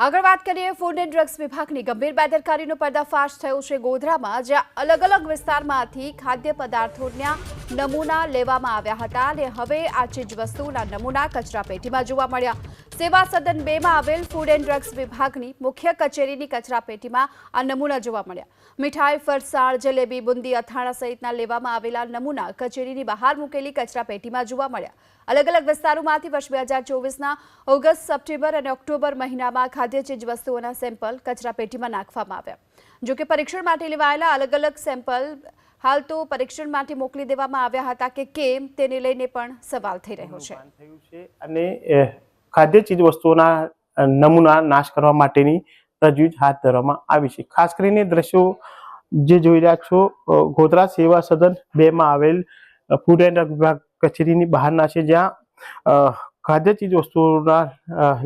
આગળ વાત કરીએ ફૂડ એન્ડ ડ્રગ્સ વિભાગની ગંભીર બેદરકારીનો પર્દાફાશ થયો છે ગોધરામાં, જ્યાં અલગ અલગ વિસ્તારમાંથી ખાદ્ય પદાર્થોના નમૂના લેવામાં આવ્યા હતા અને હવે આ ચીજવસ્તુના નમૂના કચરાપેટીમાં જોવા મળ્યા। સેવા સદન 2 માં આવેલ ફૂડ એન્ડ ડ્રગ્સ વિભાગની મુખ્ય કચેરીની કચરાપેટીમાં આ નમૂના જોવા મળ્યા। મીઠાઈ, ફરસાણ, જલેબી, બુંદી, અથાણા સહિતના લેવામાં આવેલા નમૂના કચેરીની બહાર મૂકેલી કચરાપેટીમાં જોવા મળ્યા। अलग अलग विस्तारों वर्ष 2024 ऑगस्ट, सप्टेम्बर और ऑक्टोबर महीनाમાં ખાદ્ય ચીજવસ્તુઓના સેમ્પલ કચરાપેટીમાં નાખવામાં આવ્યા। જો કે પરીક્ષણ માટે લેવાયેલા અલગ અલગ સેમ્પલ હાલ તો પરીક્ષણ માટે મોકલી દેવામાં આવ્યા હતા કે કેમ તેને લઈને પણ સવાલ થઈ રહ્યો છે। અને ખાદ્ય ચીજવસ્તુઓના નમૂના નાશ કરવા માટેની તજવીજ હાથ ધરવામાં આવી છે। ખાસ કરીને દ્રશ્યો જે જોઈ રહ્યા છો ગોધરા સેવા સદન 2 માં આવેલ ફૂડ એન્ડ ડ્રગ વિભાગ કચેરીની બહારના છે, જ્યાં ખાદ્ય ચીજ વસ્તુઓના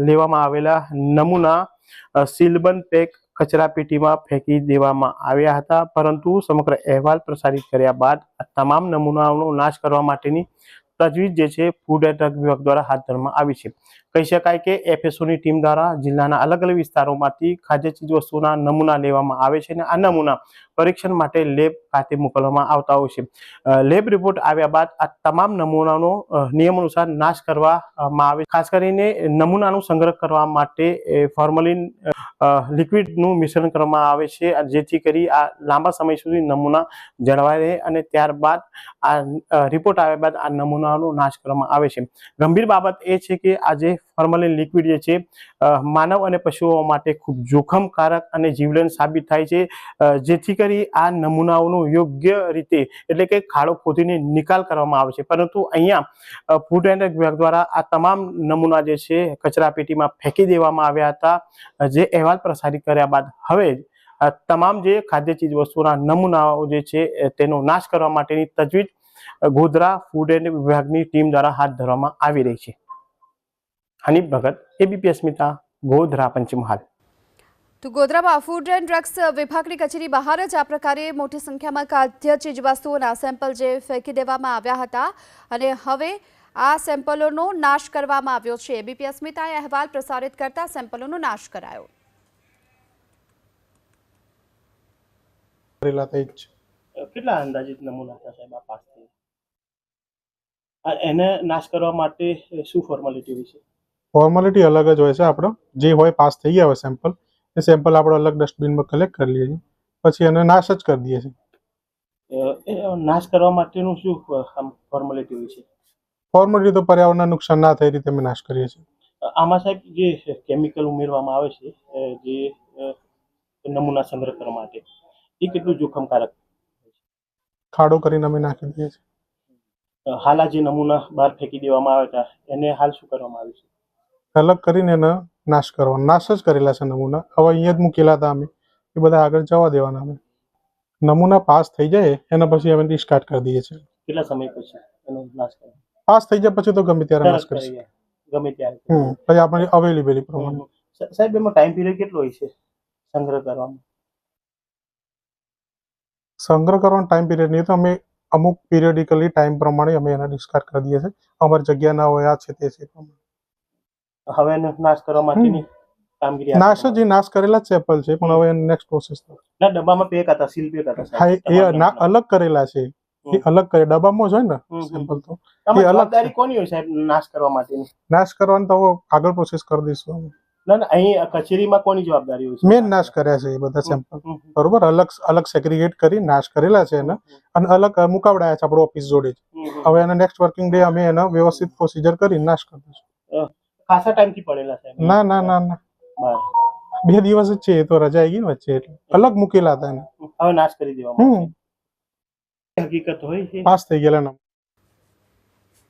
લેવામાં આવેલા નમૂના સીલબંધ પેક કચરાપેટીમાં ફેંકી દેવામાં આવ્યા હતા, પરંતુ સમગ્ર અહેવાલ પ્રસારિત કર્યા બાદ તમામ નમૂનાઓનો નાશ કરવા માટેની તજવીજ જે છે ફૂડ એન્ડ ડ્રગ વિભાગ દ્વારા હાથ ધરવામાં આવી છે। કહી શકાય કે એફએસઓની ટીમ દ્વારા જિલ્લાના અલગ અલગ વિસ્તારોમાંથી ખાદ્ય ચીજ વસ્તુઓના નમૂના લેવામાં આવે છે અને આ નમૂના પરીક્ષણ માટે લેબ ખાતે મોકલવામાં આવતા હોય છે। લેબ રિપોર્ટ આવ્યા બાદ આ તમામ નમૂનાનો નિયમ અનુસાર નાશ કરવામાં આવે। ખાસ કરીને નમૂનાનો સંગ્રહ કરવા માટે ફોર્મલિન લિક્વિડનું મિશ્રણ કરવામાં આવે છે, જેથી કરી આ લાંબા સમય સુધી નમૂના જળવાઈ રહે અને ત્યારબાદ આ રિપોર્ટ આવ્યા બાદ આ નમૂનાનો નાશ કરવામાં આવે છે। ગંભીર બાબત એ છે કે આજે ફોર્મલિન લિક્વિડ જે છે માનવ અને પશુઓ માટે ખૂબ જોખમકારક અને જીવલેણ સાબિત થાય છે, જેથી કરી આ નમૂનાઓનો યોગ્ય રીતે એટલે કે ખાડો ખોદીને નિકાલ કરવામાં આવે છે, પરંતુ અહીંયા ફૂડ એન્ડ ડ્રગ વિભાગ દ્વારા આ તમામ નમૂના જે છે કચરાપેટીમાં ફેંકી દેવામાં આવ્યા હતા। જે અહેવાલ પ્રસારિત કર્યા બાદ હવે તમામ જે ખાદ્ય ચીજ વસ્તુઓના નમૂનાઓ જે છે તેનો નાશ કરવા માટેની તજવીજ ગોધરા ફૂડ એન્ડ વિભાગની ટીમ દ્વારા હાથ ધરવામાં આવી રહી છે। હનીફ ભગત, એબીપી અસ્મિતા, ગોધરા, પંચમહાલ। તો ગોધરામાં ફૂડ એન્ડ ડ્રગ્સ વિભાગની કચેરી બહાર જ આ પ્રકારે મોટી સંખ્યામાં ખાદ્ય ચીજવસ્તુઓના સેમ્પલ જે ફેંકી દેવામાં આવ્યા હતા અને હવે આ સેમ્પલોનો નાશ કરવામાં આવ્યો છે। એબીપી અસ્મિતાએ અહેવાલ પ્રસારિત કરતા સેમ્પલોનો નાશ કરાયો। કેટલા અંદાજિત નમૂના હતા સાહેબ આ પાસ થઈ? એને નાશ કરવા માટે શું ફોર્માલિટી હોય છે? ફોર્માલિટી અલગ જ હોય છે। આપણો જે હોય પાસ થઈ ગયા હોય સેમ્પલ, એ સેમ્પલ આપણે અલગ ડસ્ટબિનમાં કલેક્ટ કરી લઈએ છીએ, પછી એને નાશ જ કરી દઈએ છીએ। નાશ કરવા માટેનું શું ફોર્માલિટી હોય છે? ફોર્માલિટી તો પર્યાવરણને નુકસાન ના થાય રીતે અમે નાશ કરીએ છીએ। આમાં સાહેબ જે કેમિકલ ઉમેરવામાં આવે છે જે નમૂના સંગ્રહ કરવા માટે, એ કેટલું જોખમકારક? ખાડો કરીને અમે નાખી દઈએ છીએ। હાલ આ જે નમૂના બહાર ફેંકી દેવામાં આવ્યા હતા એને હાલ શું કરવામાં આવ્યું છે? અલગ કરીને એને નાશ કરવાનો, નાશ જ કરેલા છે નમૂના। હવે અહીંયા જ મૂકેલા હતા અમે, એ બધા આગળ જવા દેવાના અમે। નમૂના પાસ થઈ જાય એના પછી અમે ડિસ્કાર્ડ કરી દઈએ છીએ। કેટલા સમય પછી એનો નાશ કરવાનો? પાસ થઈ જાય પછી તો ગમે ત્યારે નાશ કરીશું, ગમે ત્યારે। પછી આપણે અવેલેબિલિટી પ્રમાણે। સાહેબ એમાં ટાઈમ પીરિયડ કેટલો હોય છે સંગ્રહ કરવામાં? સંગ્રહ કરવાનો ટાઈમ પીરિયડ નહીં, તો અમે અમુક પીરિયડિકલી ટાઈમ પ્રમાણે અમે એના ડિસ્કાર્ડ કરી દઈએ છીએ। અમારી જગ્યા ના હોય આ છે તે છે પ્રમાણે। હવે એને નાશ કરવા માટેની કામગીરી નાશ જ નાશ કરેલા જ સેમ્પલ છે, પણ હવે નેક્સ્ટ પ્રોસેસ ના ડબ્બામાં પેક હતા, સીલ પેક હતા હા, એ અલગ કરેલા છે, એ અલગ કરે ડબ્બામાં જ હોય ને સેમ્પલ, તો એ જવાબદારી કોની હોય સાહેબ નાશ કરવા માટેની? નાશ કરવાનું તો આગળ પ્રોસેસ કરી દઈશું અમે। ના અહીં કચેરીમાં કોની જવાબદારી હોય છે? મેં નાશ કર્યા છે એ બધા સેમ્પલ, બરોબર, અલગ સેગ્રીગેટ કરી નાશ કરેલા છે એને, અને અલગ મુકાવડાયા છે આપણો ઓફિસ જોડે જ। હવે એના નેક્સ્ટ વર્કિંગ ડે અમે એનો વ્યવસ્થિત પ્રોસિજર કરી નાશ કરી દઈશું। ખાસા ટાઈમથી પડેલા છે? ના ના ના ના, 2 દિવસ જ છે, એ તો રજા આવી ગઈ ને વચ્ચે, એટલે અલગ મૂકેલા હતા એને, હવે નાશ કરી દેવામાં હકીકત હોય પાસ થઈ ગયેલા।